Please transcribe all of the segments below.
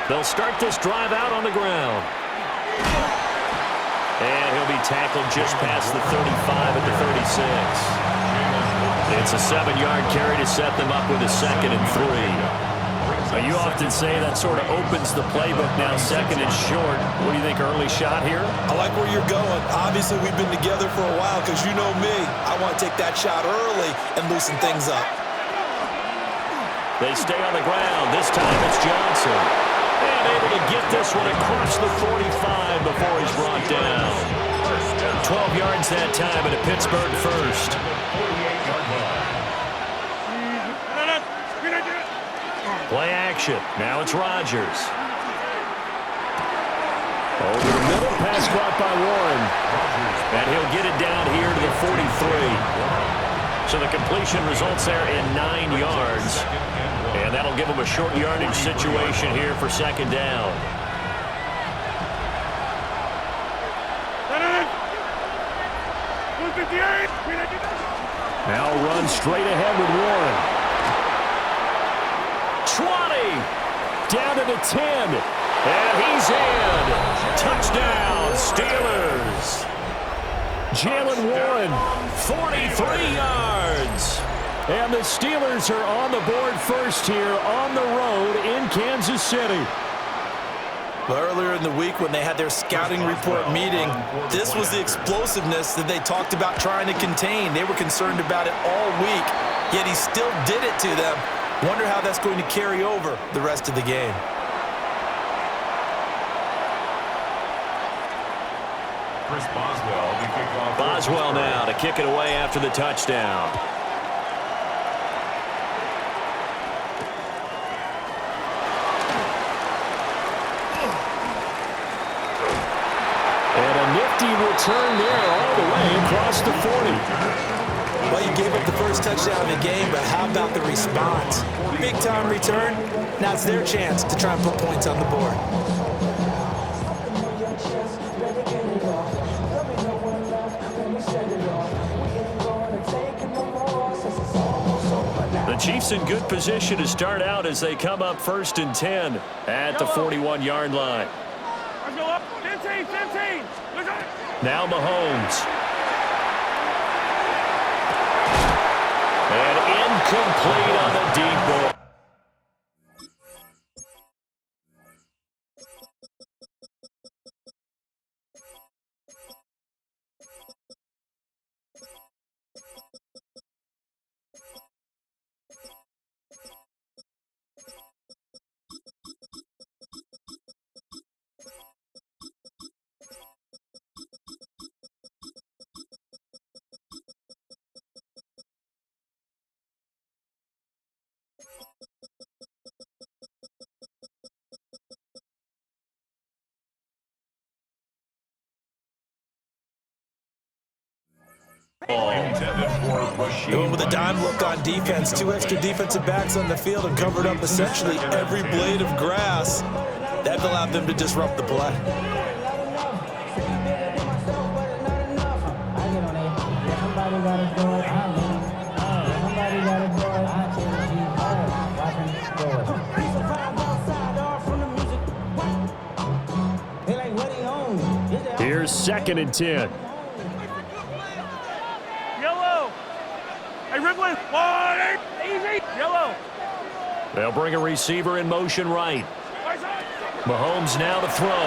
They'll start this drive out on the ground. And he'll be tackled just past the 35 at the 36. It's a 7-yard carry to set them up with a 2nd and 3. You often say that sort of opens the playbook now, 2nd and short. What do you think, early shot here? I like where you're going. Obviously, we've been together for a while because you know me. I want to take that shot early and loosen things up. They stay on the ground. This time it's Johnson. And able to get this one across the 45 before he's brought down. 12 yards that time at a Pittsburgh first. Play action. Now it's Rodgers. Over the middle, pass caught by Warren. And he'll get it down here to the 43. So the completion results there in 9 yards. And that'll give him a short yardage situation here for 2nd down. Now run straight ahead with Warren. 20, down to the 10, and he's in. Touchdown, Steelers. Jalen Warren, 43 yards. And the Steelers are on the board first here on the road in Kansas City. Well, earlier in the week when they had their scouting report meeting, this was the explosiveness that they talked about trying to contain. They were concerned about it all week, yet he still did it to them. Wonder how that's going to carry over the rest of the game. Boswell now to kick it away after the touchdown. And a nifty return there all the way across the 40. Well, you gave up the first touchdown of the game, but how about the response? Big-time return. Now it's their chance to try and put points on the board. The Chiefs in good position to start out as they come up 1st and 10 at the 41-yard line. Let's go up. 15. Now Mahomes. And incomplete on the deep ball. Going with a dime look on defense. 2 extra defensive backs on the field and covered up essentially every blade of grass. That allowed them to disrupt the play. Here's 2nd and 10. Ripley, 1, easy, yellow. They'll bring a receiver in motion right. Mahomes now to throw.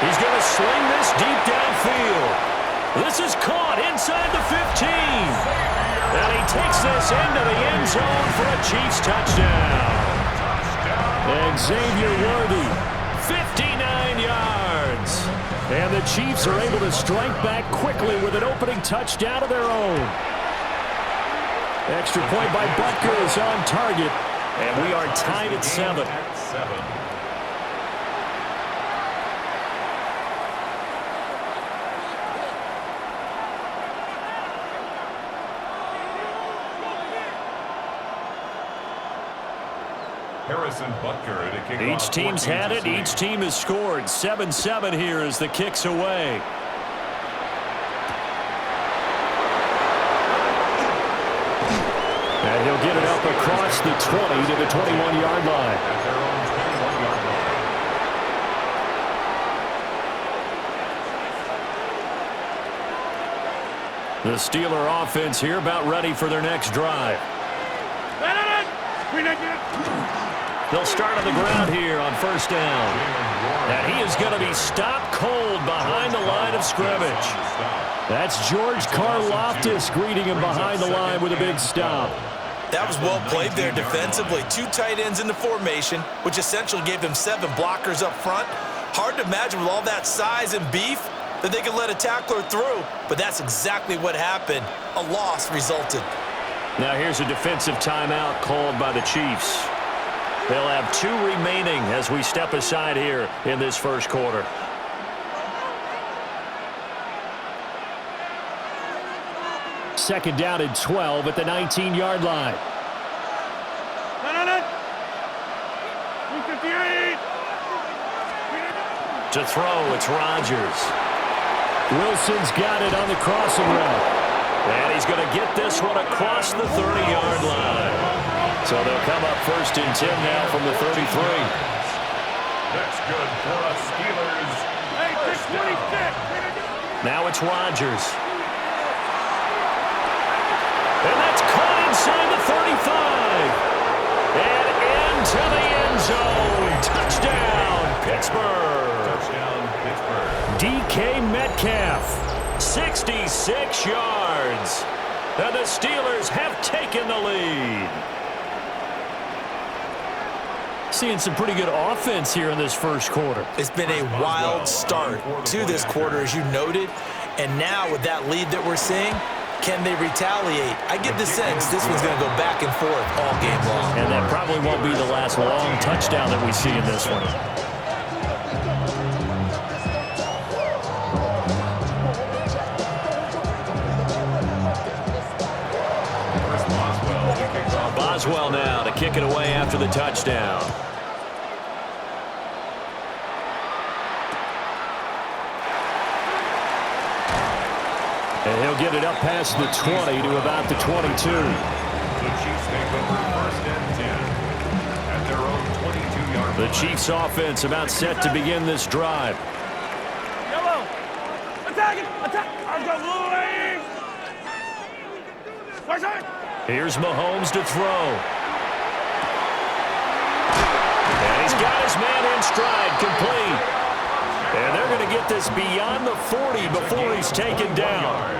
He's going to sling this deep downfield. This is caught inside the 15. And he takes this into the end zone for a Chiefs touchdown. Xavier Worthy, 59 yards. And the Chiefs are able to strike back quickly with an opening touchdown of their own. Extra point by Butker is on target, and we are tied at 7. Each team's had it. Each team has scored. 7-7 here as the kick's away. And he'll get it up across the 20 to the 21-yard line. The Steeler offense here about ready for their next drive. They'll start on the ground here on first down. And he is going to be stopped cold behind the line of scrimmage. That's George Karlaftis greeting him behind the line with a big stop. That was well played there defensively. 2 tight ends in the formation, which essentially gave them 7 blockers up front. Hard to imagine with all that size and beef that they could let a tackler through, but that's exactly what happened. A loss resulted. Now here's a defensive timeout called by the Chiefs. They'll have 2 remaining as we step aside here in this first quarter. Second down and 12 at the 19-yard line. 258. To throw, it's Rodgers. Wilson's got it on the crossing route. And he's going to get this one across the 30-yard line. So they'll come up first and 10 now from the 33. That's good for us Steelers. Hey, 626. Now it's Rodgers. And that's caught inside the 35. And into the end zone. Touchdown, Pittsburgh. Touchdown, Pittsburgh. DK Metcalf, 66 yards. And the Steelers have taken the lead. Seeing some pretty good offense here in this first quarter. It's been a wild start to this quarter, as you noted. And now with that lead that we're seeing, can they retaliate? I get the sense this one's going to go back and forth all game long. And that probably won't be the last long touchdown that we see in this one. Boswell now to kick it away after the touchdown. And he'll get it up past the 20 to about the 22. The Chiefs take over first and 10 at their own 22-yard line. The Chiefs offense about set to begin this drive. Yellow. Attack it. Attack. I've got blue wings. Right side. Here's Mahomes to throw. And he's got his man in stride, complete. And they're going to get this beyond the 40 before he's taken down.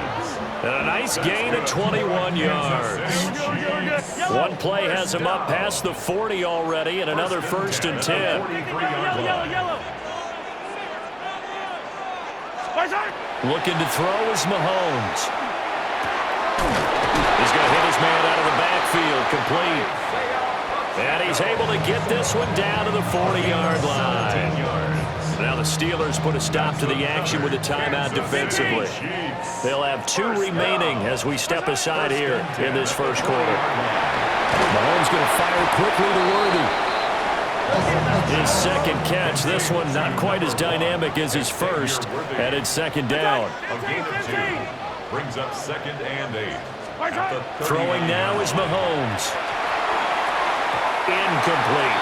And a nice gain of 21 yards. One play has him up past the 40 already, and another first and 10. Yellow. Right side. Looking to throw is Mahomes. He's going to hit his man out of the backfield, complete. And he's able to get this one down to the 40-yard line. Now the Steelers put a stop to the action with a timeout defensively. They'll have 2 remaining as we step aside here in this first quarter. Mahomes going to fire quickly to Worthy. His second catch, this one not quite as dynamic as his first, and it's second down. A gain of 2 brings up second and 8. Throwing now is Mahomes. Incomplete.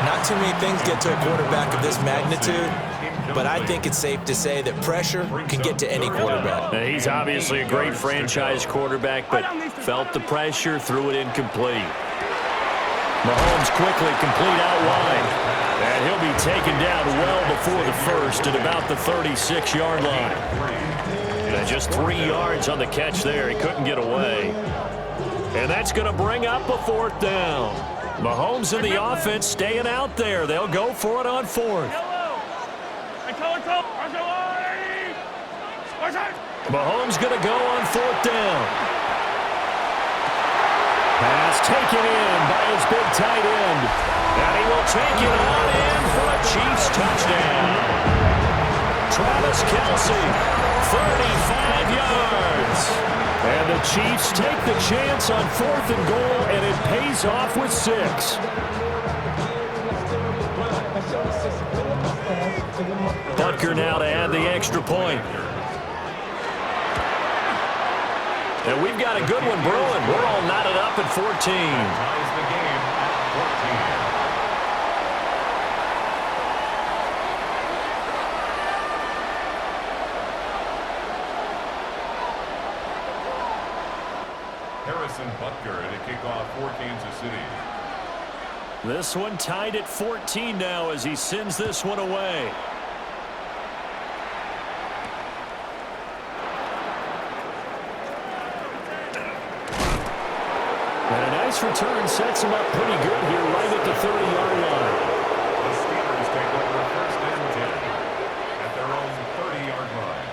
Not too many things get to a quarterback of this magnitude, but I think it's safe to say that pressure can get to any quarterback. Now, he's obviously a great franchise quarterback, but felt the pressure, threw it incomplete. Mahomes quickly complete out wide, and he'll be taken down well before the first at about the 36-yard line. And just 3 yards on the catch there. He couldn't get away. And that's going to bring up a 4th down. Mahomes and the offense staying out there. They'll go for it on 4th. Mahomes going to go on 4th down. Pass taken in by his big tight end. And he will take it on in for a Chiefs touchdown. Travis Kelce, 35 yards. And the Chiefs take the chance on 4th and goal, and it pays off with 6. Butker now to add the extra point. And we've got a good one brewing. We're all knotted up at 14. Ties the game at 14. Harrison Butker to kick off for Kansas City. This one tied at 14 now as he sends this one away. And a nice return sets him up pretty good here right at the 30-yard line. The Steelers take over first and 10 at their own 30-yard line.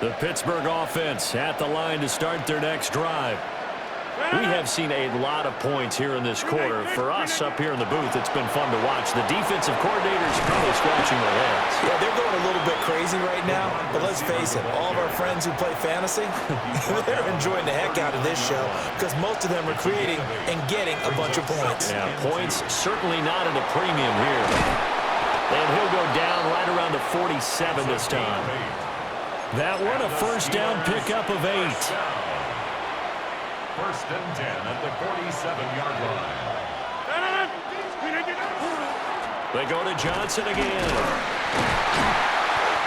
The Pittsburgh offense at the line to start their next drive. We have seen a lot of points here in this quarter. For us up here in the booth, it's been fun to watch. The defensive coordinators probably scratching their heads. Yeah, they're going a little bit crazy right now, but let's face it, all of our friends who play fantasy, they're enjoying the heck out of this show because most of them are creating and getting a bunch of points. Yeah, points certainly not at a premium here. And he'll go down right around the 47 this time. That one a first down pickup of 8. First and 10 at the 47-yard line. They go to Johnson again.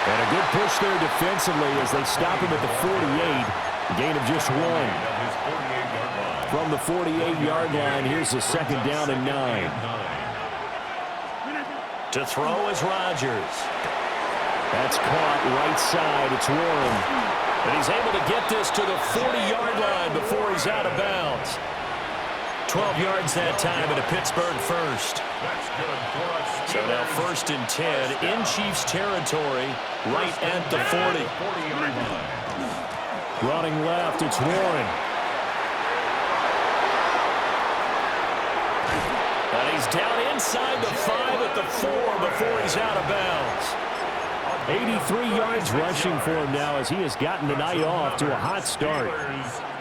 And a good push there defensively as they stop him at the 48. Gain of just 1. From the 48-yard line, here's the second down and 9. To throw is Rodgers. That's caught right side. It's Warren. And he's able to get this to the 40-yard line before he's out of bounds. 12 yards that time at a Pittsburgh first. So now first and 10 in Chiefs territory right at the 40. Running left, it's Warren. And he's down inside the 5 at the 4 before he's out of bounds. 83 yards rushing for him now as he has gotten the night off to a hot start.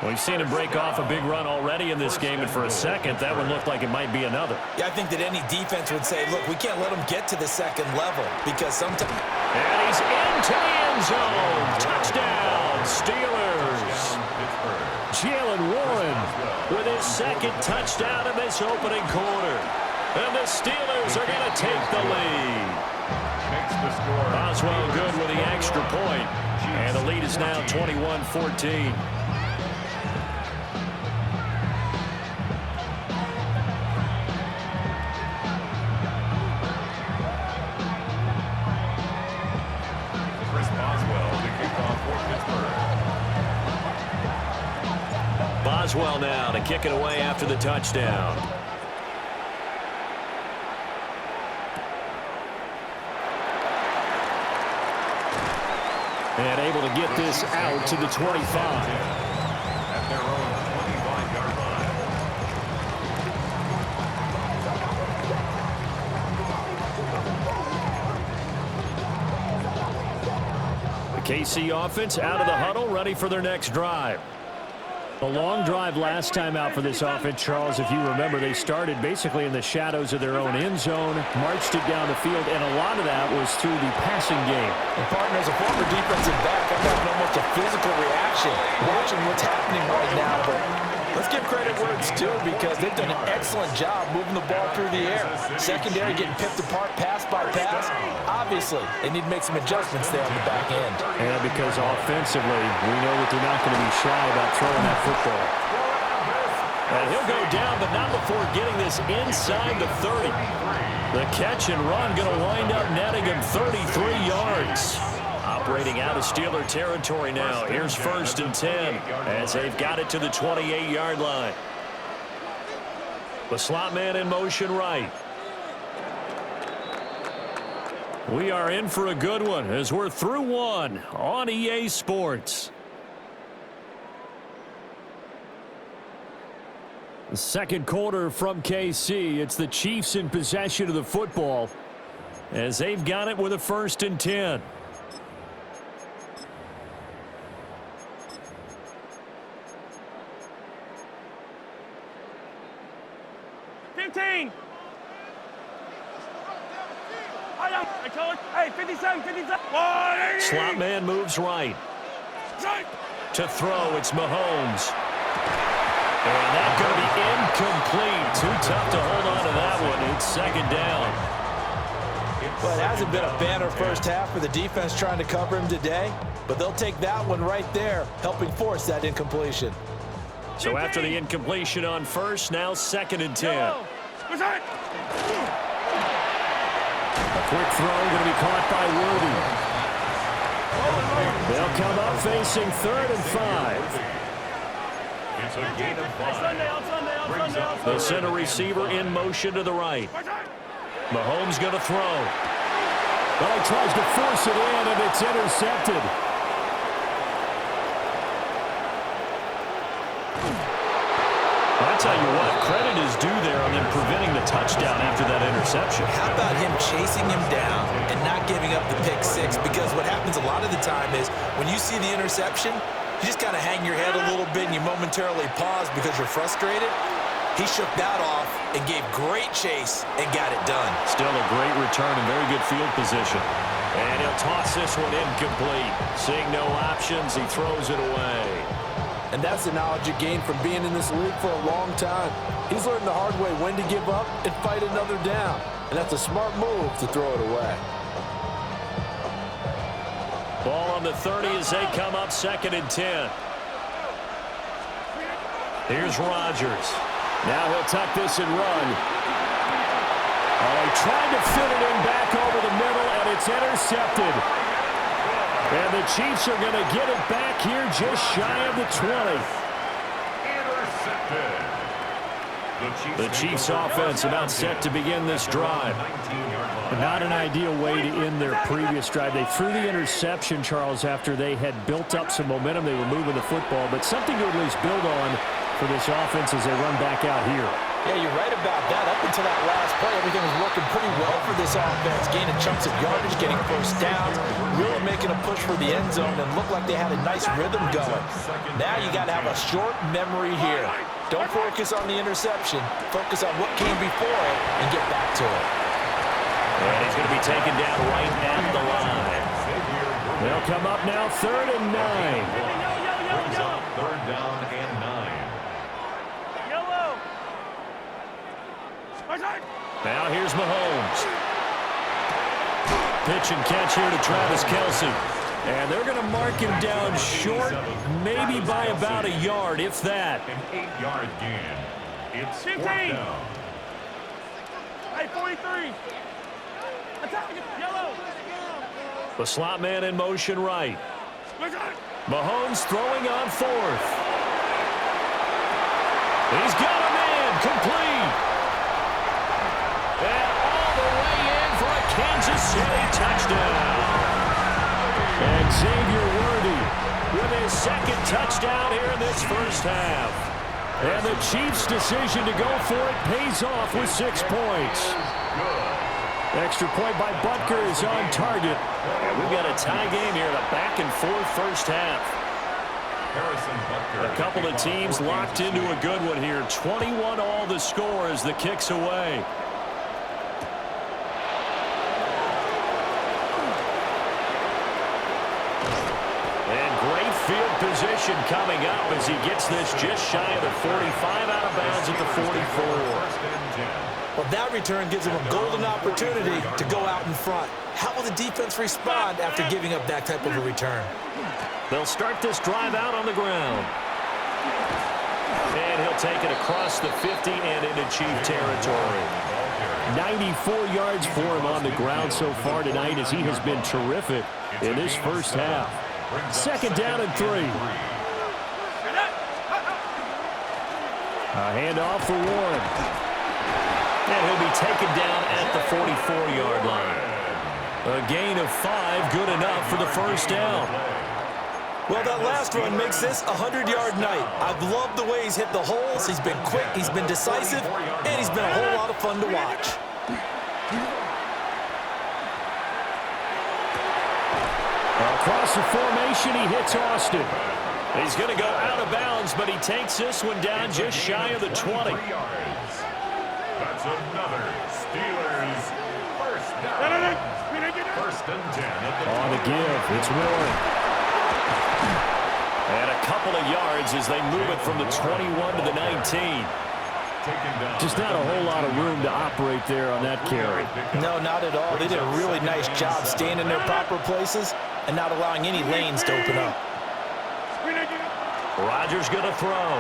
We've seen him break off a big run already in this game, and for a second, that one looked like it might be another. Yeah, I think that any defense would say, look, we can't let him get to the second level because sometimes... And he's into the end zone. Touchdown, Steelers. Jalen Warren with his second touchdown in this opening quarter. And the Steelers are going to take the lead. Boswell good with the extra point. And the lead is now 21-14. Chris Boswell to kick off for Pittsburgh. Boswell now to kick it away after the touchdown. And able to get this out to the 25. At their own 25-yard line. The KC offense out of the huddle, ready for their next drive. A long drive last time out for this offense, Charles. If you remember, they started basically in the shadows of their own end zone, marched it down the field, and a lot of that was through the passing game. And partner, as a former defensive back, I'm having almost a physical reaction watching what's happening right now. But let's give credit where it's due because they've done an excellent job moving the ball through the air. Secondary getting picked apart pass by pass. Obviously, they need to make some adjustments there on the back end. And because offensively, we know that they're not going to be shy about throwing that football. And he'll go down, but not before getting this inside the 30. The catch and run going to wind up netting him 33 yards. Operating out of Steeler territory now. Here's first and 10 as they've got it to the 28-yard line. The slot man in motion right. We are in for a good one as we're through one on EA Sports. The second quarter from KC. It's the Chiefs in possession of the football as they've got it with a first and 10. Hey, 57, 57. Slot man moves right. To throw, it's Mahomes. And that's going to be incomplete. Too tough to hold on to that one. It's second down. Well, it hasn't been a banner first half for the defense trying to cover him today, but they'll take that one right there, helping force that incompletion. So after the incompletion on first, now 2nd and 10. A quick throw going to be caught by Worthy. They'll come up facing 3rd and 5. It's a gain of 5. The center receiver in motion to the right. Mahomes going to throw. Well, he tries to force it in, and it's intercepted. I tell you what, credit is due there on them preventing the touchdown after that interception. How about him chasing him down and not giving up the pick six? Because what happens a lot of the time is when you see the interception, you just kind of hang your head a little bit and you momentarily pause because you're frustrated. He shook that off and gave great chase and got it done. Still a great return and very good field position. And he'll toss this one incomplete. Seeing no options, he throws it away. And that's the knowledge you gain from being in this league for a long time. He's learned the hard way when to give up and fight another down. And that's a smart move to throw it away. Ball on the 30 as they come up 2nd and 10. Here's Rodgers. Now he'll tuck this and run. Oh, he tried to fit it in back over the middle, and it's intercepted. And the Chiefs are going to get it back here just shy of the 20. Intercepted. The Chiefs offense about set to begin this drive. Not an ideal way to end their previous drive. They threw the interception, Charles, after they had built up some momentum. They were moving the football, but something to at least build on for this offense as they run back out here. Yeah, you're right about that. Up until that last play, everything was working pretty well for this offense, gaining chunks of yardage, getting first downs, really making a push for the end zone, and looked like they had a nice rhythm going. Now you got to have a short memory here. Don't focus on the interception. Focus on what came before it and get back to it. And he's going to be taken down right at the line. They'll come up now 3rd and 9. Brings up 3rd down and 9. Now here's Mahomes. Pitch and catch here to Travis Kelce. And they're going to mark him down short, maybe by about a yard, if that. An 8-yard gain. It's 4th down. Hey, 43. Attack it. Yellow. The slot man in motion right. Mahomes throwing on 4th. He's got a man complete. And all the way in for a Kansas City touchdown. And Xavier Worthy with his 2nd touchdown here in this first half. And the Chiefs' decision to go for it pays off with 6 points. Extra point by Butker is on target. And we've got a tie game here, the back-and-forth first half. A couple of teams locked into a good one here. 21 all the score as the kick's away. Field position coming up as he gets this just shy of the 45, out of bounds at the 44. Well, that return gives him a golden opportunity to go out in front. How will the defense respond after giving up that type of a return? They'll start this drive out on the ground. And he'll take it across the 50 and into Chief territory. 94 yards for him on the ground so far tonight as he has been terrific in this first half. 2nd down and 3. A handoff for Warren. And he'll be taken down at the 44-yard line. A gain of 5, good enough for the first down. Well, that last run makes this a 100-yard night. I've loved the way he's hit the holes. He's been quick, he's been decisive, and he's been a whole lot of fun to watch. Across the formation, he hits Austin. He's going to go out of bounds, but he takes this one down just shy of the 20. That's another Steelers first down. 1st and 10. On the give, it's Warren. And a couple of yards as they move it from the 21 to the 19. Just not a whole lot of room to operate there on that carry. No, not at all. They did a really nice job staying in their proper places and not allowing any lanes to open up. Rodgers going to throw.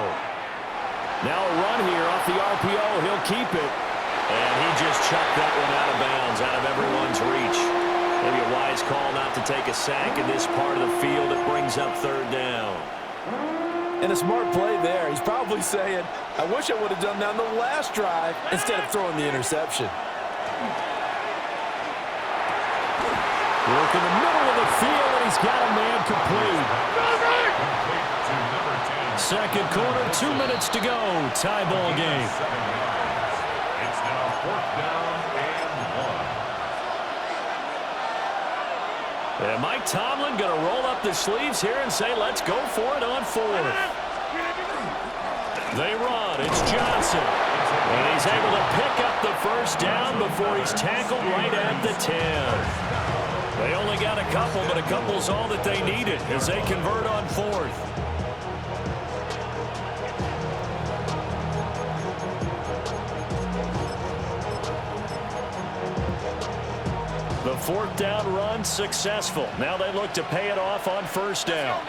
Now a run here off the RPO. He'll keep it. And he just chucked that one out of bounds, out of everyone's reach. Maybe a wise call not to take a sack in this part of the field. It brings up third down. And a smart play there. He's probably saying, I wish I would have done that on the last drive instead of throwing the interception. Work in the middle of the field, and he's got a man complete. Second quarter, 2 minutes to go. Tie ball game. It's now 4th down and 1. And Mike Tomlin going to roll up the sleeves here and say, let's go for it on 4th. They run. It's Johnson. And he's able to pick up the first down before he's tackled right at the 10. They only got a couple, but a couple's all that they needed as they convert on 4th. The 4th down run successful. Now they look to pay it off on first down.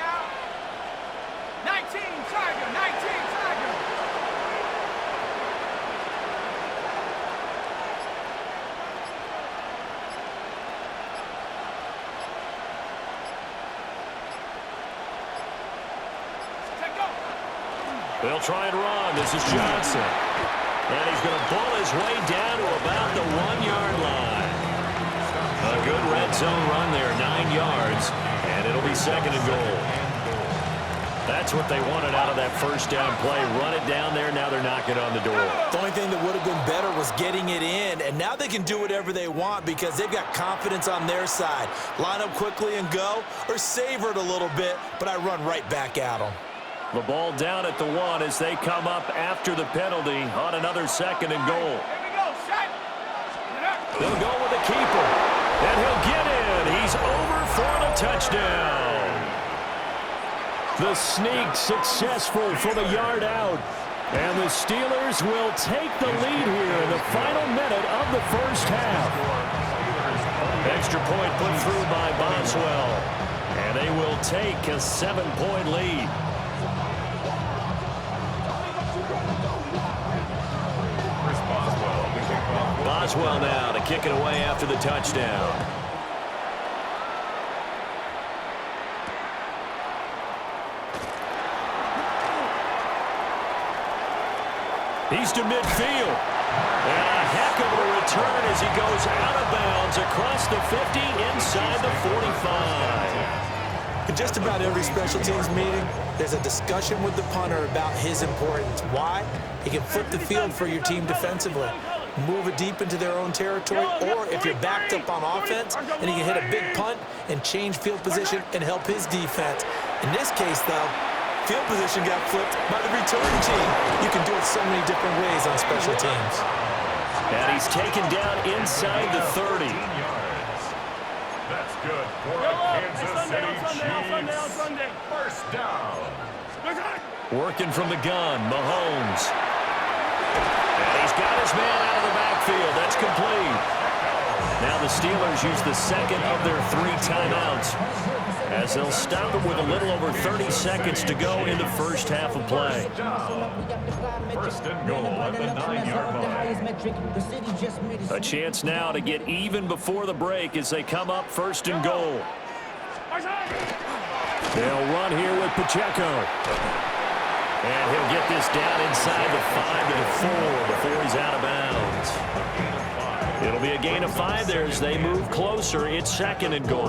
19, Tiger, 19, Tiger. They'll try and run. This is Johnson. And he's going to pull his way down to about the 1-yard line. A good red zone run there, 9 yards, and it'll be second and goal. That's what they wanted out of that first down play. Run it down there. Now they're knocking on the door. The only thing that would have been better was getting it in, and now they can do whatever they want because they've got confidence on their side. Line up quickly and go, or savor it a little bit, but I run right back at them. The ball down at the 1 as they come up after the penalty on another second and goal. They'll go with the keeper, and he'll get in. He's over for the touchdown. The sneak successful for the yard out. And the Steelers will take the lead here in the final minute of the first half. Extra point put through by Boswell. And they will take a 7-point lead. Boswell now to kick it away after the touchdown. He's to midfield. And a heck of a return as he goes out of bounds across the 50 inside the 45. In just about every special teams meeting, there's a discussion with the punter about his importance. Why? He can flip the field for your team defensively, move it deep into their own territory, or if you're backed up on offense, and he can hit a big punt and change field position and help his defense. In this case, though, field position got flipped by the return team. You can do it so many different ways on special teams. And he's taken down inside the 30. That's good for the Kansas City Chiefs. First down. Working from the gun, Mahomes. And he's got his man out of the backfield. That's complete. Now the Steelers use the second of their 3 timeouts as they'll stop it with a little over 30 seconds to go in the first half of play. First and goal at the 9-yard line. A chance now to get even before the break as they come up first and goal. They'll run here with Pacheco. And he'll get this down inside the 5 to the 4 before he's out of bounds. It'll be a gain of 5 there as they move closer. It's second and goal.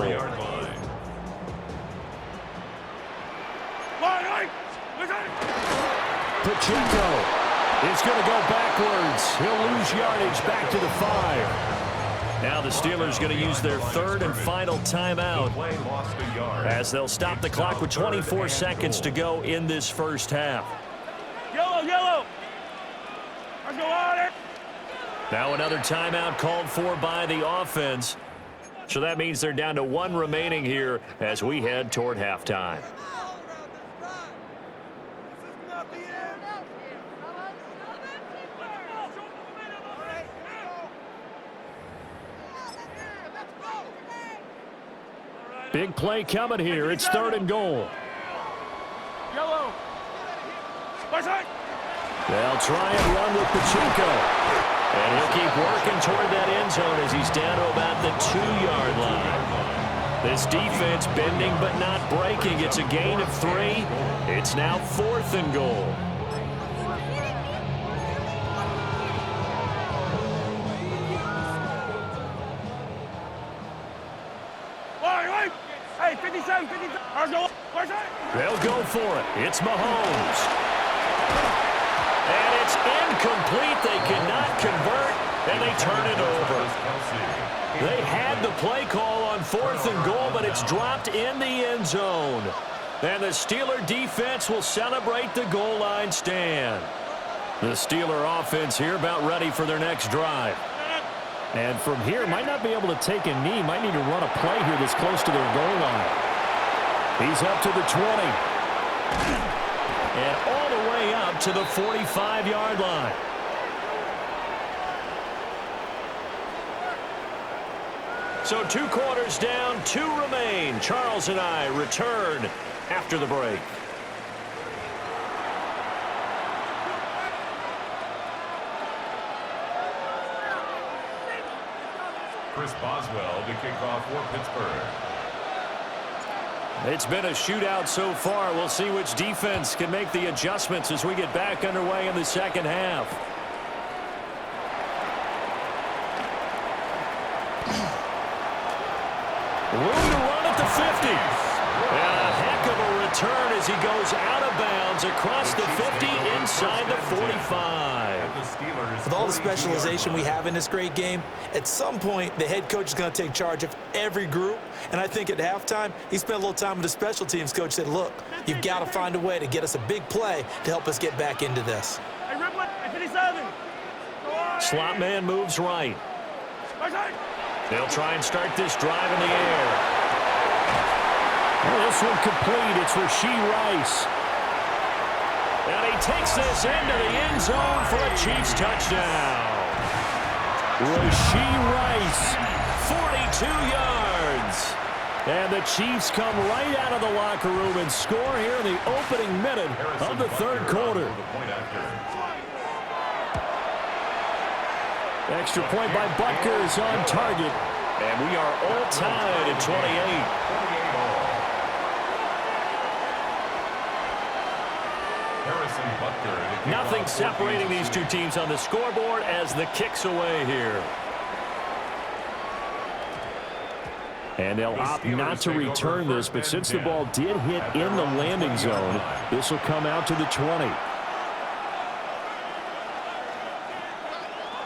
Pacheco is going to go backwards. He'll lose yardage back to the 5. Now the Steelers going to use their third and final timeout as they'll stop the clock with 24 seconds to go in this first half. Yellow, yellow. Let's go on. Now another timeout called for by the offense. So that means they're down to 1 remaining here as we head toward halftime. Big play coming here. It's 3rd and goal. Yellow. Right side. They'll try and run with Pacheco. And he'll keep working toward that end zone as he's down to about the 2-yard line. This defense bending but not breaking. It's a gain of 3. It's now 4th and goal. Wait. Hey, 57, 57. They'll go for it. It's Mahomes. And it's incomplete. They cannot convert, and they turn it over. They had the play call on 4th and goal, but it's dropped in the end zone. And the Steeler defense will celebrate the goal line stand. The Steeler offense here about ready for their next drive. And from here, might not be able to take a knee. Might need to run a play here that's close to their goal line. He's up to the 20. And all the way up to the 45-yard line. So 2 quarters down, 2 remain. Charles and I return after the break. Chris Boswell to kick off for Pittsburgh. It's been a shootout so far. We'll see which defense can make the adjustments as we get back underway in the second half. Room to run at the 50. And a heck of a return as he goes out of bounds across the 50 inside the 45. With all the specialization we have in this great game, at some point the head coach is going to take charge of every group. And I think at halftime, he spent a little time with the special teams coach, said, look, you've got to find a way to get us a big play to help us get back into this. Hey, Ripley, 57. Slot man moves right. They'll try and start this drive in the air. Well, this one complete. It's Rashee Rice. And he takes this into the end zone for a Chiefs touchdown. Rashee Rice, 42 yards. And the Chiefs come right out of the locker room and score here in the opening minute of the 3rd quarter. Extra point by Butker is on target. And we are all tied at 28. Nothing separating these two teams on the scoreboard as the kick's away here. And they'll opt not to return this, but since the ball did hit in the landing zone, this will come out to the 20.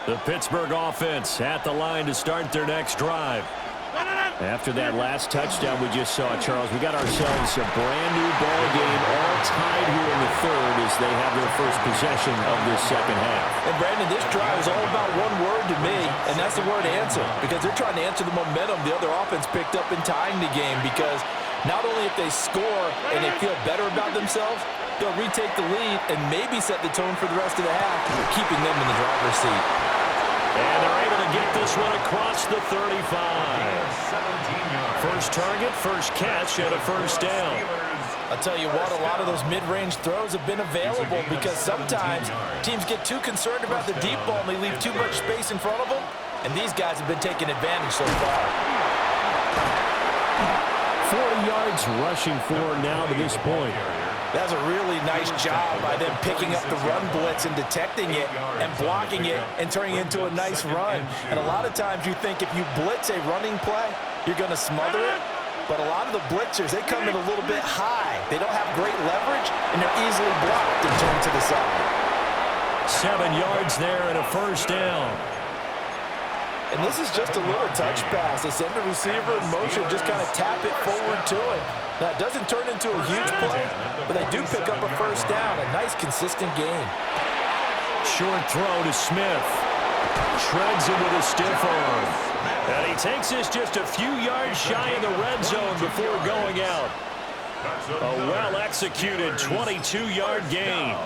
The Pittsburgh offense at the line to start their next drive. After that last touchdown we just saw, Charles, we got ourselves a brand-new ball game all tied here in the 3rd as they have their first possession of this second half. And, Brandon, this drive is all about one word to me, and that's the word answer, because they're trying to answer the momentum the other offense picked up in tying the game, because not only if they score and they feel better about themselves, they'll retake the lead and maybe set the tone for the rest of the half, keeping them in the driver's seat. And they're able to get this one across the 35. First target, first catch, and a first down. I'll tell you what, a lot of those mid-range throws have been available because sometimes teams get too concerned about the deep ball and they leave too much space in front of them, and these guys have been taking advantage so far. 40 yards rushing for now to this point. That's a really nice job by them picking up the run blitz and detecting it and blocking it and turning it into a nice run. And a lot of times you think if you blitz a running play, you're going to smother it. But a lot of the blitzers, they come in a little bit high. They don't have great leverage, and they're easily blocked and turned to the side. 7 yards there and a first down. And this is just a little touch pass. They send the receiver in motion, just kind of tap it forward to it. Now, it doesn't turn into a huge play, but they do pick up a first down. A nice, consistent game. Short throw to Smith. Shreds it with a stiff arm. And he takes this just a few yards shy of the red zone before going out. A well-executed 22-yard gain.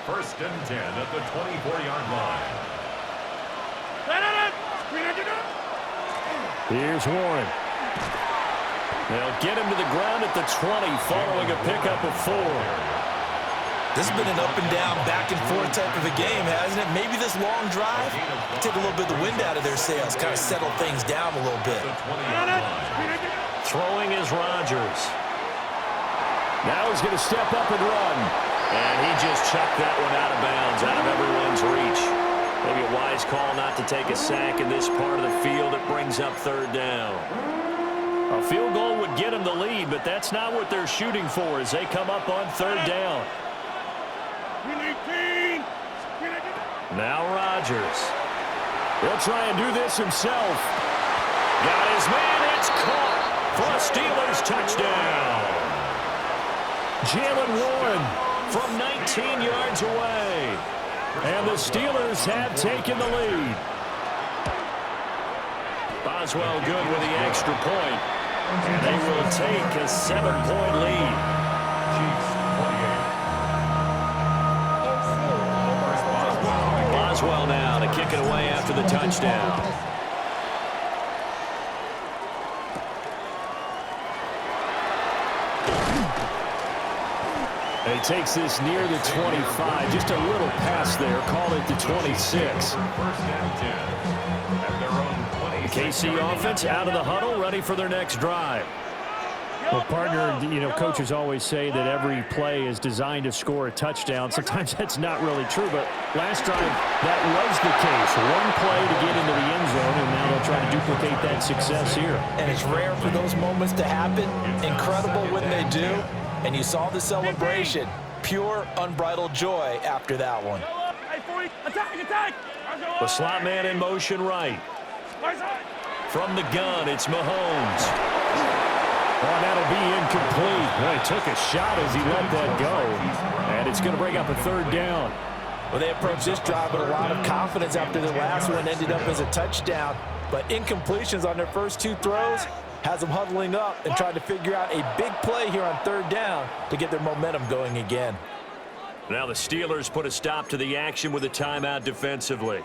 First and 10 at the 24-yard line. Here's Warren. They'll get him to the ground at the 20 following a pickup of 4. This has been an up-and-down, back-and-forth type of a game, hasn't it? Maybe this long drive take a little bit of the wind out of their sails, kind of settle things down a little bit. Throwing is Rodgers. Now he's going to step up and run. And he just chucked that one out of bounds, out of everyone's reach. Maybe a wise call not to take a sack in this part of the field. It brings up 3rd down. A field goal would get them the lead, but that's not what they're shooting for as they come up on 3rd down. Now Rodgers. He'll try and do this himself. Got his man. It's caught for a Steelers touchdown. Jalen Warren from 19 yards away. And the Steelers have taken the lead. Boswell good with the extra point. And they will take a 7-point lead. Boswell now to kick it away after the touchdown. And he takes this near the 25. Just a little pass there. Call it the 26. KC offense out of the huddle, ready for their next drive. Well, partner, you know, coaches always say that every play is designed to score a touchdown. Sometimes that's not really true, but last drive that was the case. One play to get into the end zone, and now they'll try to duplicate that success here. And it's rare for those moments to happen. Incredible when they do. And you saw the celebration. Pure, unbridled joy after that one. Attack! The slot man in motion right. From the gun, it's Mahomes. Oh, that'll be incomplete. Well, he took a shot as he let that go. And it's going to bring up a 3rd down. Well, they approached this drive with a lot of confidence after the last one ended up as a touchdown. But incompletions on their first 2 throws has them huddling up and trying to figure out a big play here on 3rd down to get their momentum going again. Now the Steelers put a stop to the action with a timeout defensively.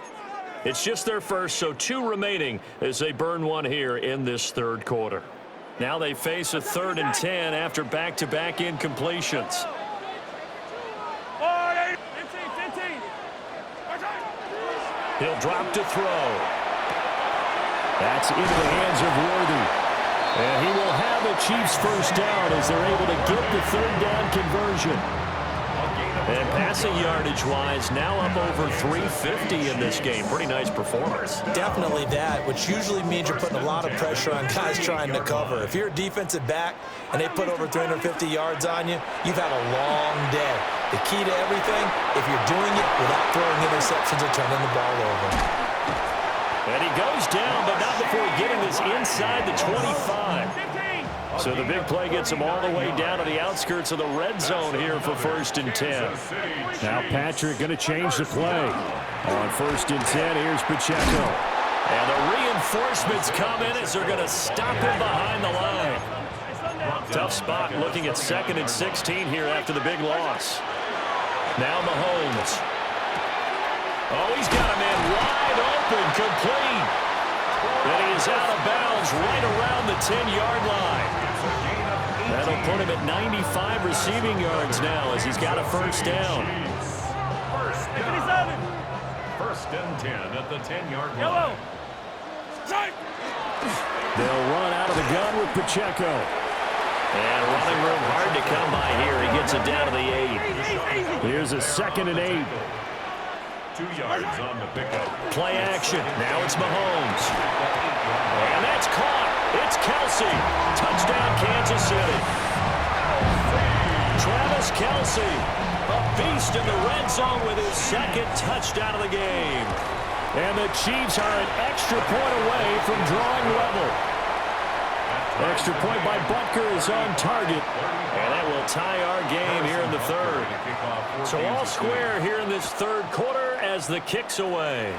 It's just their first, so 2 remaining as they burn one here in this 3rd quarter. Now they face a 3rd and 10 after back-to-back incompletions. He'll drop to throw. That's into the hands of Worthy. And he will have the Chiefs first down as they're able to get the 3rd down conversion. And passing yardage-wise, now up over 350 in this game. Pretty nice performance. Definitely that, which usually means you're putting a lot of pressure on guys trying to cover. If you're a defensive back and they put over 350 yards on you, you've had a long day. The key to everything, if you're doing it without throwing interceptions or turning the ball over. And he goes down, but not before getting this inside the 25. So the big play gets him all the way down to the outskirts of the red zone here for 1st and 10. Now Patrick going to change the play. On 1st and 10, here's Pacheco. And the reinforcements come in as they're going to stop him behind the line. Tough spot looking at 2nd and 16 here after the big loss. Now Mahomes. Oh, he's got a man wide open, complete. And he is out of bounds right around the 10-yard line. That'll put him at 95 receiving yards now as he's got a first down. First and 10 at the 10-yard line. They'll run out of the gun with Pacheco. And running room hard to come by here. He gets it down to the 8. Here's a 2nd and 8. 2 yards on the pickup. Play action. Now it's Mahomes. And that's caught. It's Kelsey. Touchdown, Kansas City. Travis Kelsey, a beast in the red zone with his 2nd touchdown of the game. And the Chiefs are an extra point away from drawing level. Extra point by Butker is on target. And that will tie our game here in the 3rd. So all square here in this 3rd quarter as the kick's away.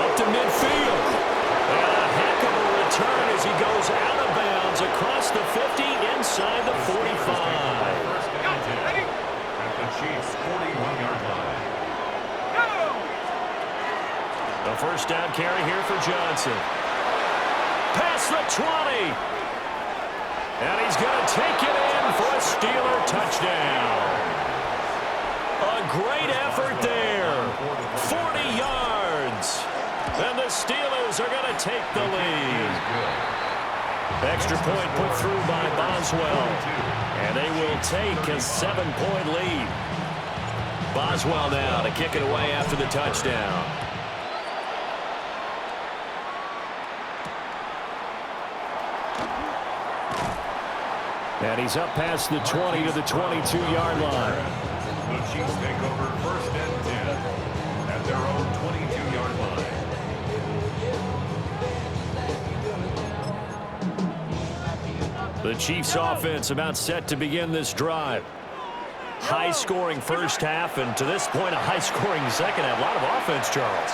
Up to midfield. And a heck of a return as he goes out of bounds across the 50 inside the 45. At the Chiefs' 41-yard line. carry here for Johnson. Past the 20. And he's going to take it in for a Steeler touchdown. A great effort there. 40 yards. And the Steelers are going to take the lead. Extra point put through by Boswell. And they will take a 7-point lead. Boswell now to kick it away after the touchdown. And he's up past the 20 to the 22-yard line. The Chiefs take over first and 10 at their own 22-yard line. The Chiefs offense about set to begin this drive. High-scoring first half, and to this point, a high-scoring second half. A lot of offense, Charles.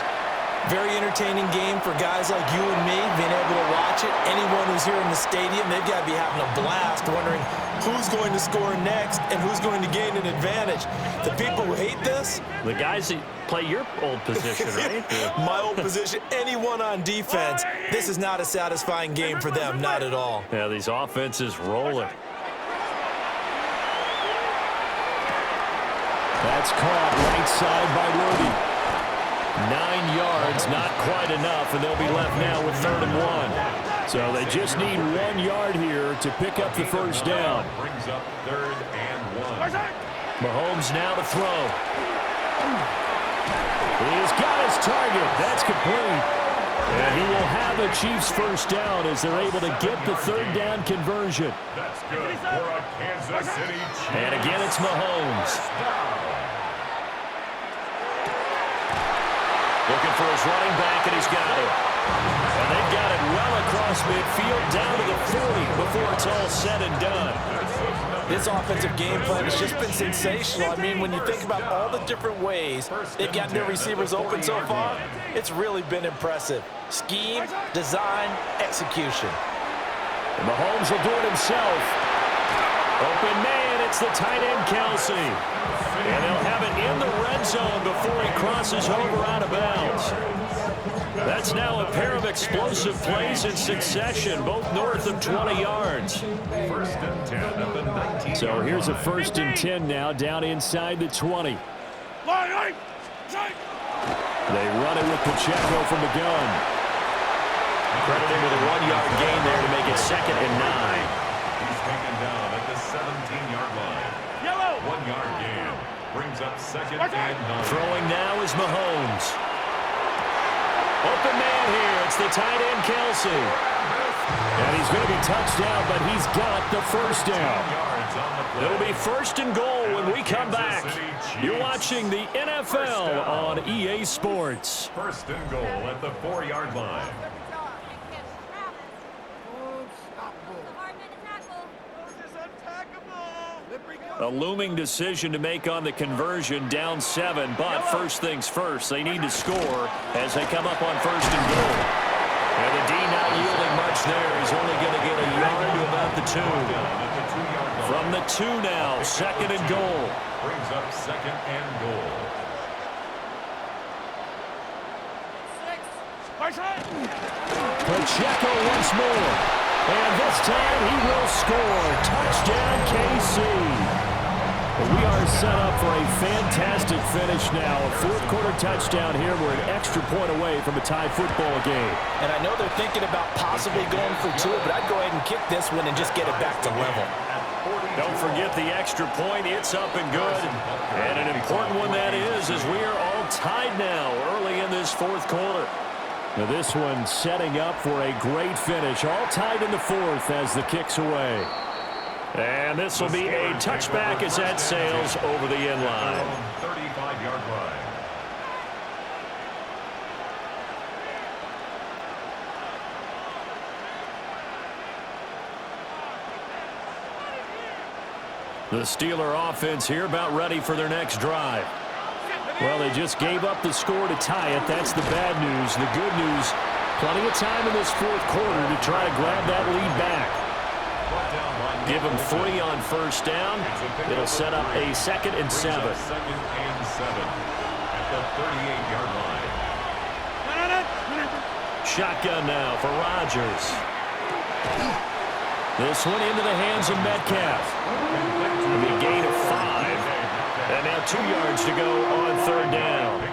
Very entertaining game for guys like you and me, being able to watch it. Anyone who's here in the stadium, they've got to be having a blast wondering who's going to score next and who's going to gain an advantage. The people who hate this, The guys that play your old position, right? my old position, anyone on defense, this is not a satisfying game for them, not at all. Yeah, these offenses rolling. That's caught right side by Rudy. 9 yards, not quite enough, and they'll be left now with 3rd and 1. So they just need 1 yard here to pick up the first down. Brings up 3rd and 1. Mahomes now to throw. He's got his target. That's complete. And he will have the Chiefs first down as they're able to get the 3rd down conversion. That's good for a Kansas City Chiefs. And again, it's Mahomes. Looking for his running back, and he's got it. And they've got it well across midfield, down to the 40 before it's all said and done. This offensive game plan has just been sensational. I mean, when you think about all the different ways they've gotten their receivers open so far, it's really been impressive. Scheme, design, execution. And Mahomes will do it himself. Open man, it's the tight end, Kelsey. And they'll have it in the red zone before he crosses over out of bounds. That's now a pair of explosive plays in succession, both north of 20 yards. First and 10 at the 19. So here's a 1st and 10 now, down inside the 20. They run it with Pacheco from the gun. Credited with a 1-yard gain there to make it 2nd and 9. He's taken down at the 17-yard line. 1-yard gain. Brings up 2nd and 9. Throwing now is Mahomes. Open man here. It's the tight end, Kelsey. And he's going to be touched down, but he's got the first down. It'll be 1st and goal when we come back. You're watching the NFL on EA Sports. 1st and goal at the 4-yard line. A looming decision to make on the conversion, down 7, but first things first, they need to score as they come up on 1st and goal. And the D not yielding much there. He's only going to get a yard to about the 2. From the 2 now, 2nd and goal. Brings up 2nd and goal. Pacheco once more. And this time he will score. Touchdown, KC. We are set up for a fantastic finish now. A 4th-quarter touchdown here. We're an extra point away from a tie football game. And I know they're thinking about possibly going for 2, but I'd go ahead and kick this one and just get it back to level. Don't forget the extra point. It's up and good. And an important one that is, as we are all tied now early in this 4th quarter. Now this one setting up for a great finish. All tied in the 4th as the kick's away. And this will be a touchback as that sails over the end line. 35-yard line. The Steeler offense here about ready for their next drive. Well, they just gave up the score to tie it. That's the bad news. The good news, plenty of time in this 4th quarter to try to grab that lead back. Give them 3 on 1st down. It'll set up a 2nd and 7. 2nd and 7 at the 38-yard line. Shotgun now for Rodgers. This one into the hands of Metcalf. It'll be a gain of 5. And now 2 yards to go on 3rd down.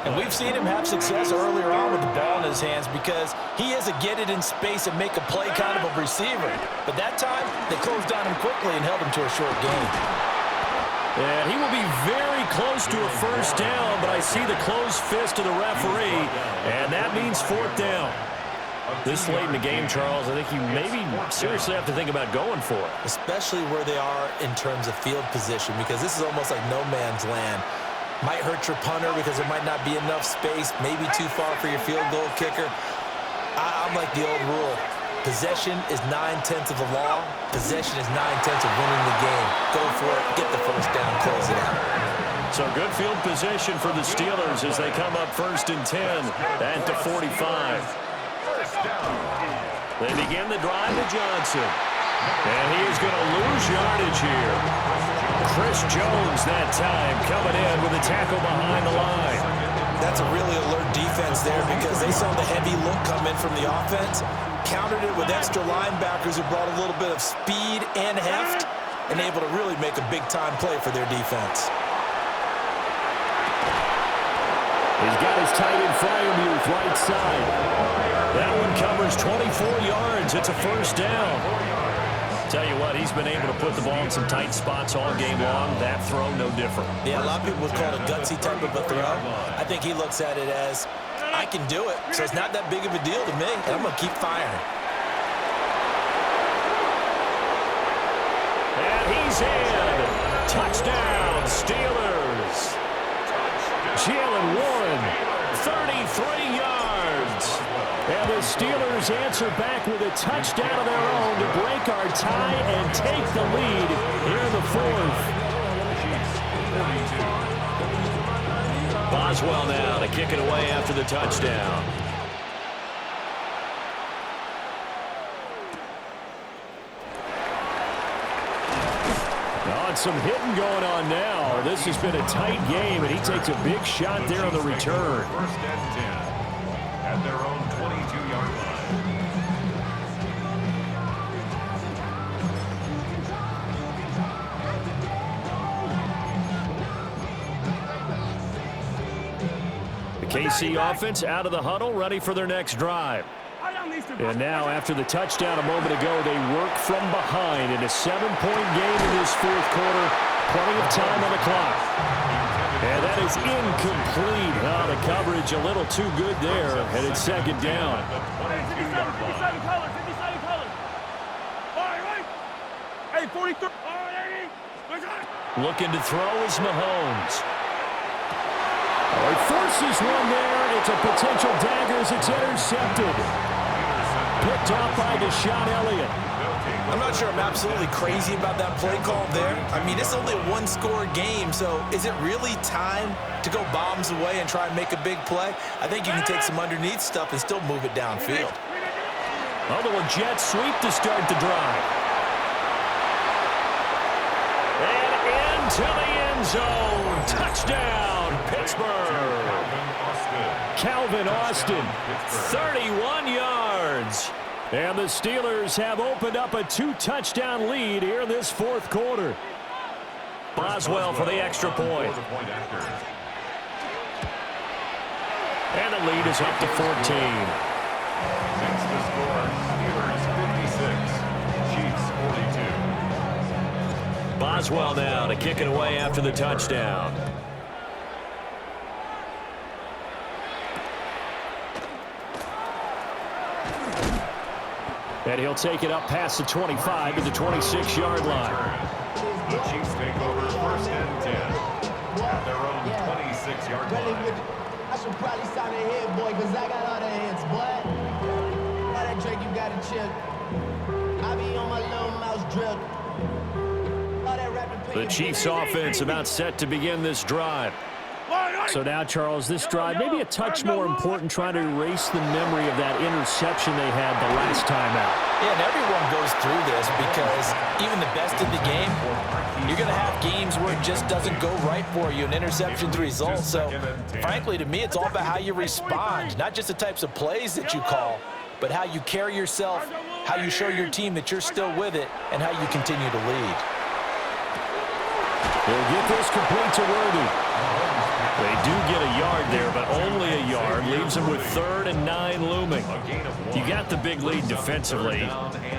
And we've seen him have success earlier on with the ball in his hands because he is a get it in space and make a play kind of a receiver. But that time, they closed on him quickly and held him to a short gain. And he will be very close to a 1st down, but I see the closed fist of the referee, and that means 4th down. This late in the game, Charles, I think you maybe seriously have to think about going for it. Especially where they are in terms of field position, because this is almost like no man's land. Might hurt your punter because there might not be enough space, maybe too far for your field goal kicker. I'm like the old rule. Possession is 9/10 of the law. Possession is 9/10 of winning the game. Go for it, get the 1st down, close it out. So good field position for the Steelers as they come up 1st and 10 at the 45. They begin the drive to Johnson. And he is going to lose yardage here. Chris Jones that time coming in with a tackle behind the line. That's a really alert defense there because they saw the heavy look come in from the offense, countered it with extra linebackers who brought a little bit of speed and heft, and able to really make a big-time play for their defense. He's got his tight end Fryermuth right side. That one covers 24 yards. It's a 1st down. Tell you what, he's been able to put the ball in some tight spots all game long. That throw, no different. Yeah, a lot of people would call it a gutsy type of a throw. I think he looks at it as, I can do it, so it's not that big of a deal to me, and I'm going to keep firing. And he's in. Touchdown, Steelers. Jalen Warren, 33 yards. And the Steelers answer back with a touchdown of their own to break our tie and take the lead here in the 4th. Boswell now to kick it away after the touchdown. Some hitting going on now. This has been a tight game, and he takes a big shot there on the return. 1st and 10 at their own 22-yard line. The KC offense out of the huddle, ready for their next drive. And now, after the touchdown a moment ago, they work from behind in a 7-point game in this 4th quarter. Plenty of time on the clock. And that is incomplete. Oh, the coverage a little too good there, and it's 2nd down. 57 colors, 57 colors. All right. Hey, 43. All right, Looking to throw is Mahomes. Oh, he forces one there. It's a potential dagger as it's intercepted. Picked off by Deshaun Elliott. I'm not sure I'm absolutely crazy about that play call there. I mean, it's only a 1-score game, so is it really time to go bombs away and try and make a big play? I think you can take some underneath stuff and still move it downfield. Oh, the jet sweep to start the drive. And into the end zone. Touchdown, Pittsburgh. Calvin Austin, 31 yards. And the Steelers have opened up a 2-touchdown lead here in this 4th quarter. Boswell for the extra point. And the lead is up to 14. That's the score. Steelers 56, Chiefs 42. Boswell now to kick it away after the touchdown. And he'll take it up past the 25 to the 26-yard line. The Chiefs take over 1st and 10 at their own 26-yard line. I should probably sign a head, boy, because I got all the hands, boy. All that drink, you got to chill. I be on my little mouse drill. The Chiefs offense about set to begin this drive. So now, Charles, this drive maybe a touch more important, trying to erase the memory of that interception they had the last time out. Yeah, and everyone goes through this because even the best in the game, you're going to have games where it just doesn't go right for you, and interception's the result. So, frankly, to me, it's all about how you respond, not just the types of plays that you call, but how you carry yourself, how you show your team that you're still with it, and how you continue to lead. They'll get this complete to Worthy. They do get a yard there, but only a yard. Leaves them with 3rd and 9 looming. You got the big lead defensively.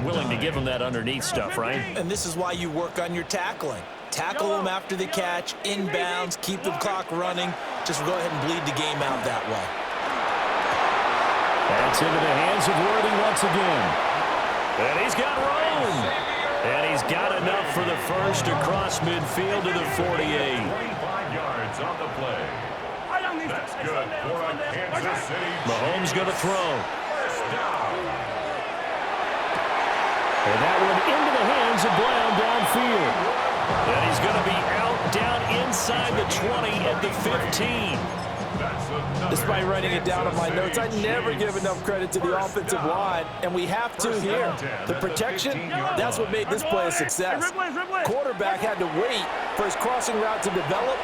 Willing to give them that underneath stuff, right? And this is why you work on your tackling. Tackle them after the catch, inbounds, keep the clock running. Just go ahead and bleed the game out that way. That's into the hands of Worthy once again. And he's got room. And he's got enough for the first across midfield to the 48. 25 yards on the play. That's good for a Kansas City. Mahomes going to throw. First down. And that one into the hands of Brown downfield. And he's going to be out down inside the 20 at the 15. Despite writing it down on my notes, I never give enough credit to the offensive line, and we have to here. The protection, that's what made this play a success. Quarterback had to wait for his crossing route to develop,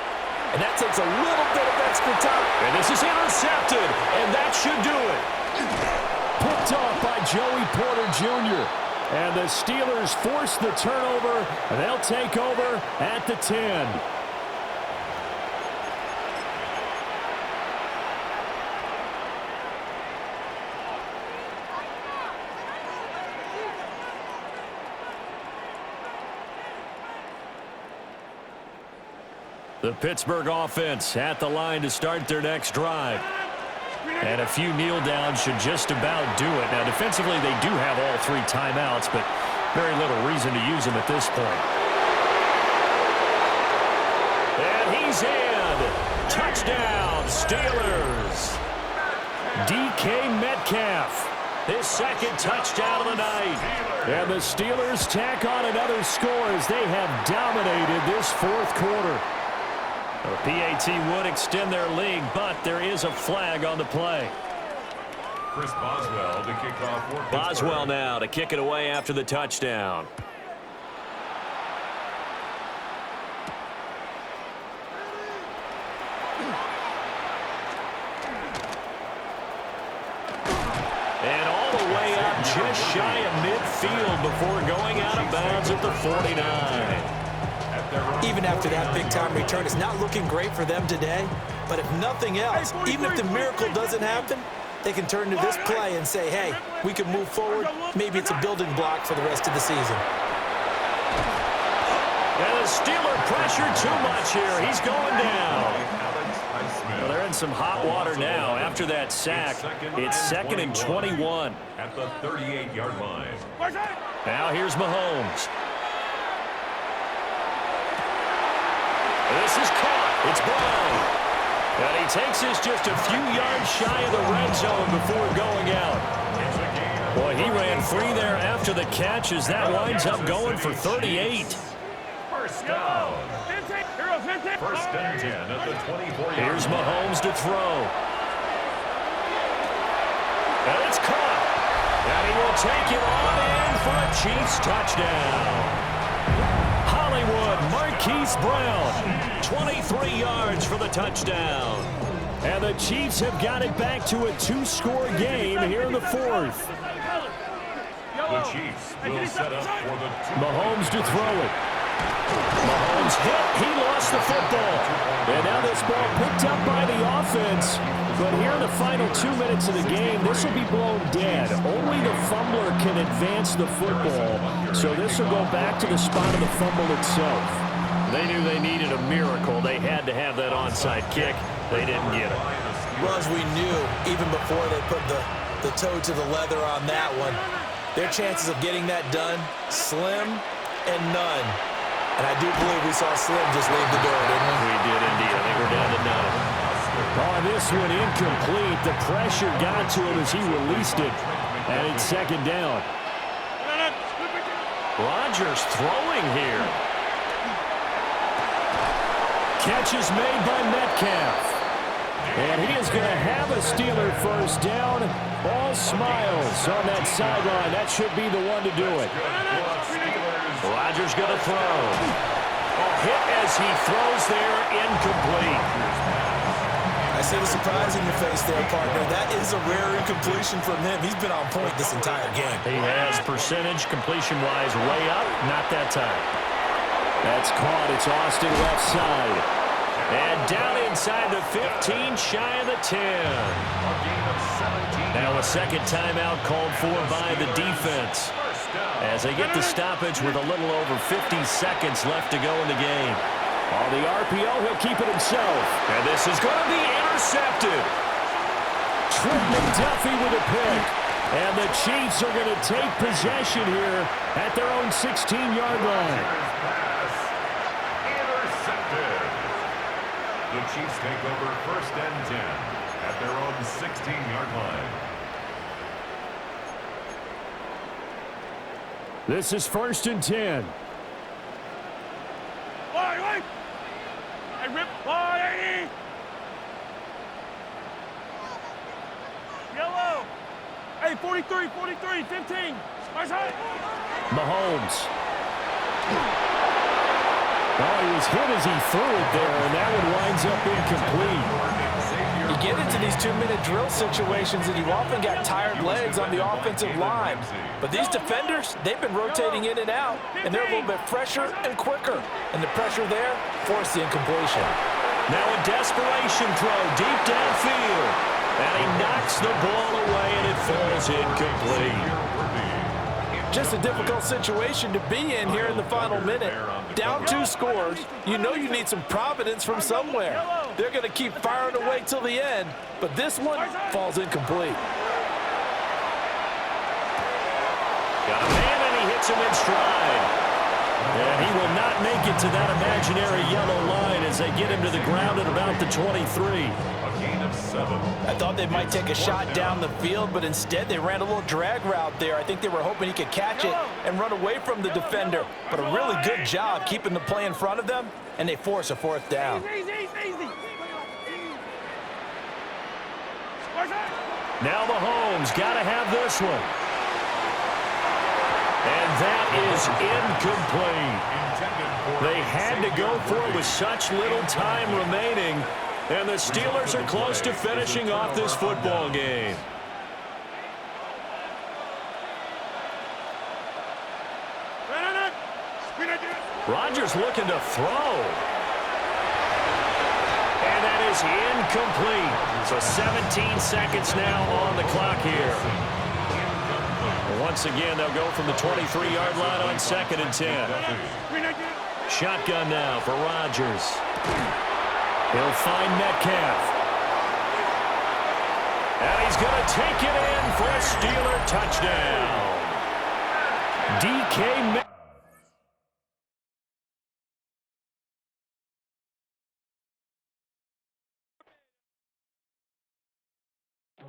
and that takes a little bit of extra time. And this is intercepted, and that should do it. Picked off by Joey Porter Jr. And the Steelers force the turnover, and they'll take over at the 10. The Pittsburgh offense at the line to start their next drive. And a few kneel downs should just about do it. Now, defensively, they do have all 3 timeouts, but very little reason to use them at this point. And he's in. Touchdown, Steelers. DK Metcalf, his 2nd touchdown of the night. And the Steelers tack on another score as they have dominated this 4th quarter. The PAT would extend their lead, but there is a flag on the play. Chris Boswell to kick off for Pittsburgh. Boswell now to kick it away after the touchdown. And all the way up just shy of midfield before going out of bounds at the 49. Even after that big-time return, it's not looking great for them today. But if nothing else, even if the miracle doesn't happen, they can turn to this play and say, hey, we can move forward. Maybe it's a building block for the rest of the season. And the Steeler pressure too much here. He's going down. Well, they're in some hot water now after that sack. It's 2nd and 21. At the 38-yard line. Now here's Mahomes. This is caught. It's Brown. And he takes this just a few yards shy of the red zone before going out. Boy, he ran free there after the catch as that winds up going for 38. First down. First and 10 at the 24-yard line. Here's Mahomes to throw. And it's caught. And he will take it on in for a Chiefs touchdown. Hollywood, Marquise Brown, 23 yards for the touchdown. And the Chiefs have got it back to a 2-score game here in the 4th. The Chiefs will set up for the Mahomes to throw it. Mahomes hit. He lost the football. And now this ball picked up by the offense. But here in the final 2 minutes of the game, this will be blown dead. Only the fumbler can advance the football. So this will go back to the spot of the fumble itself. They knew they needed a miracle. They had to have that onside kick. They didn't get it. Well, as we knew, even before they put the toe to the leather on that one, their chances of getting that done, slim and none. And I do believe we saw Slim just leave the door, didn't we? We did indeed. I think we're down to none. Oh, this one incomplete. The pressure got to him as he released it. And it's 2nd down. Rodgers throwing here. catch is made by Metcalf. And he is going to have a Steeler first down. All smiles on that sideline. That should be the one to do it. Rodgers going to throw. Hit as he throws there, incomplete. I see the surprise in your face there, partner. That is a rare incompletion from him. He's been on point this entire game. He has percentage completion-wise way up. Not that time. That's caught. It's Austin left side. And down inside the 15, shy of the 10. Now a second timeout called for by the defense as they get the stoppage with a little over 50 seconds left to go in the game. On the RPO, he'll keep it himself. And this is going to be intercepted. Trent McDuffie with a pick. And the Chiefs are going to take possession here at their own 16-yard line. The Chiefs take over 1st and 10 at their own 16-yard line. This is 1st and 10. Wait! Hey, rip! Why? Yellow! Hey, 43, 15. Nice high. Mahomes. Oh, he was hit as he threw it there, and that one winds up incomplete. You get into these 2-minute drill situations, and you've often got tired legs on the offensive line. But these defenders, they've been rotating in and out, and they're a little bit fresher and quicker. And the pressure there forced the incompletion. Now a desperation throw deep downfield. And he knocks the ball away, and it falls incomplete. Just a difficult situation to be in here in the final minute. Down 2 scores, you know you need some providence from somewhere. They're going to keep firing away till the end, but this one falls incomplete. Got a man, and he hits him in stride. And he will not make it to that imaginary yellow line as they get him to the ground at about the 23. I thought they might take a shot down the field, but instead they ran a little drag route there. I think they were hoping he could catch it and run away from the defender. But a really good job keeping the play in front of them, and they force a 4th down. Easy. Now Mahomes got to have this one. And that is incomplete. They had to go for it with such little time remaining. And the Steelers are close to finishing off this football game. Rodgers looking to throw. And that is incomplete. So 17 seconds now on the clock here. Once again, they'll go from the 23-yard line on 2nd and 10. Shotgun now for Rodgers. He'll find Metcalf. And he's going to take it in for a Steeler touchdown. DK